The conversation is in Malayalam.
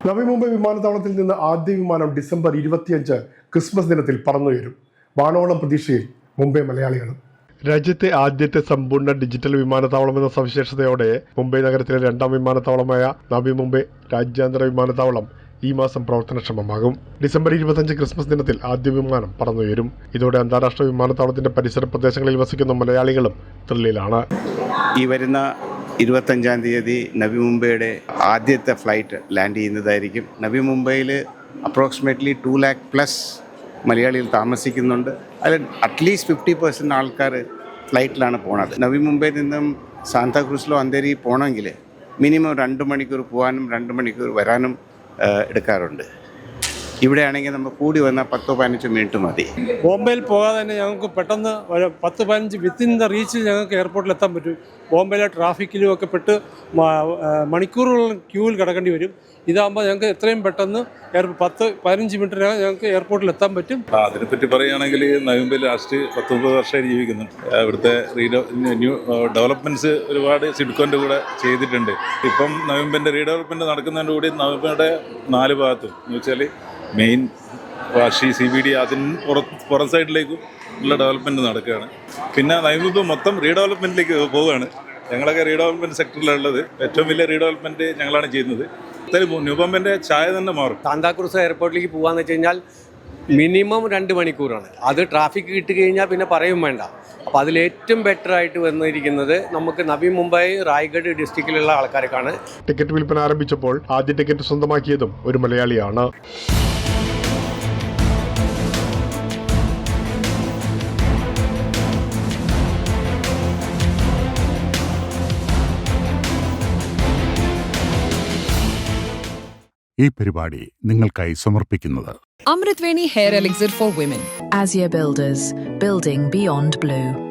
നവി മുംബൈ വിമാനത്താവളത്തിൽ നിന്ന് ആദ്യ വിമാനം ഡിസംബർ 25 ക്രിസ്മസ് ദിനത്തിൽ പറന്നുയരും. വാനോളം പ്രതീക്ഷയിൽ മുംബൈ മലയാളികളും. രാജ്യത്തെ ആദ്യത്തെ സമ്പൂർണ്ണ ഡിജിറ്റൽ വിമാനത്താവളം എന്ന സവിശേഷതയോടെ മുംബൈ നഗരത്തിലെ രണ്ടാം വിമാനത്താവളമായ നവി മുംബൈ രാജ്യാന്തര വിമാനത്താവളം ഈ മാസം പ്രവർത്തനക്ഷമമാകും. ഡിസംബർ 25 ക്രിസ്മസ് ദിനത്തിൽ ആദ്യ വിമാനം പറന്നുയരും. ഇതോടെ അന്താരാഷ്ട്ര വിമാനത്താവളത്തിന്റെ പരിസര പ്രദേശങ്ങളിൽ വസിക്കുന്ന മലയാളികളും ത്രില്ലിലാണ്. ഈ വരുന്ന 25-ാം തീയതി നവി മുംബൈയുടെ ആദ്യത്തെ ഫ്ലൈറ്റ് ലാൻഡ് ചെയ്യുന്നതായിരിക്കും. നവി മുംബൈയിൽ അപ്രോക്സിമേറ്റ്ലി 2 lakh പ്ലസ് മലയാളികൾ താമസിക്കുന്നുണ്ട്. അതിൽ അറ്റ്ലീസ്റ്റ് 50% ആൾക്കാർ ഫ്ലൈറ്റിലാണ് പോണത്. നവി മുംബൈയിൽ നിന്നും സാന്താക്രൂസിലോ അന്തേരി പോകണമെങ്കിൽ മിനിമം 2 മണിക്കൂർ പോകാനും 2 മണിക്കൂർ വരാനും എടുക്കാറുണ്ട്. ഇവിടെയാണെങ്കിൽ നമ്മൾ കൂടി വന്നാൽ 10-15 മിനിറ്റ് മതി. ബോംബെയിൽ പോകാതെ തന്നെ ഞങ്ങൾക്ക് പെട്ടെന്ന് 10-15 വിത്തിൻ ദ റീച്ചിൽ ഞങ്ങൾക്ക് എയർപോർട്ടിൽ എത്താൻ പറ്റും. ബോംബെയിലെ ട്രാഫിക്കിലും ഒക്കെ പെട്ട് മണിക്കൂറുകളും ക്യൂവിൽ കിടക്കേണ്ടി വരും. ഇതാകുമ്പോൾ ഞങ്ങൾക്ക് എത്രയും പെട്ടെന്ന് 10-15 മിനിറ്റിനകം ഞങ്ങൾക്ക് എയർപോർട്ടിൽ എത്താൻ പറ്റും. അതിനെപ്പറ്റി പറയുകയാണെങ്കിൽ നവംബറിൽ ലാസ്റ്റ് 10-30 വർഷമായി ജീവിക്കുന്നുണ്ട്. ഇവിടുത്തെ ന്യൂ ഡെവലപ്മെൻറ്റ്സ് ഒരുപാട് സിഡ്കോൻ്റെ കൂടെ ചെയ്തിട്ടുണ്ട്. ഇപ്പം നവംബറിൻ്റെ റീഡെവലപ്മെൻറ്റ് നടക്കുന്നതിൻ്റെ കൂടി നവംബറുടെ 4 ഭാഗത്തും എന്ന് വെച്ചാൽ മെയിൻ വാഷി CBD അതിന് പുറം സൈഡിലേക്കും ഉള്ള ഡെവലപ്മെൻറ്റ് നടക്കുകയാണ്. പിന്നെ നവംബർ മൊത്തം റീഡെവലപ്മെൻറ്റിലേക്ക് പോവുകയാണ്. ഞങ്ങളൊക്കെ റീഡെവലപ്മെൻറ്റ് സെക്ടറിലുള്ളത്. ഏറ്റവും വലിയ റീഡെവലപ്മെൻറ്റ് ഞങ്ങളാണ് ചെയ്യുന്നത്. ന്യൂബോംബിൻ്റെ ചായ തന്നെ മാറും. സാന്താക്രൂസ് എയർപോർട്ടിലേക്ക് പോകാന്ന് വെച്ച് കഴിഞ്ഞാൽ മിനിമം 2 മണിക്കൂറാണ്. അത് ട്രാഫിക് കിട്ടി കഴിഞ്ഞാൽ പിന്നെ പറയും വേണ്ട. അപ്പോൾ അതിലേറ്റവും ബെറ്റർ ആയിട്ട് വന്നിരിക്കുന്നത് നമുക്ക് നവി മുംബൈ റായ്ഗഡ് ഡിസ്ട്രിക്റ്റിലുള്ള ആൾക്കാർക്കാണ്. ടിക്കറ്റ് വിൽപ്പന ആരംഭിച്ചപ്പോൾ ആദ്യ ടിക്കറ്റ് സ്വന്തമാക്കിയതും ഒരു മലയാളിയാണ്. ഈ പരിപാടി നിങ്ങൾക്കായി സമർപ്പിക്കുന്നത് Amritweni Hair Elixir for Women. Azure Builders, building beyond blue.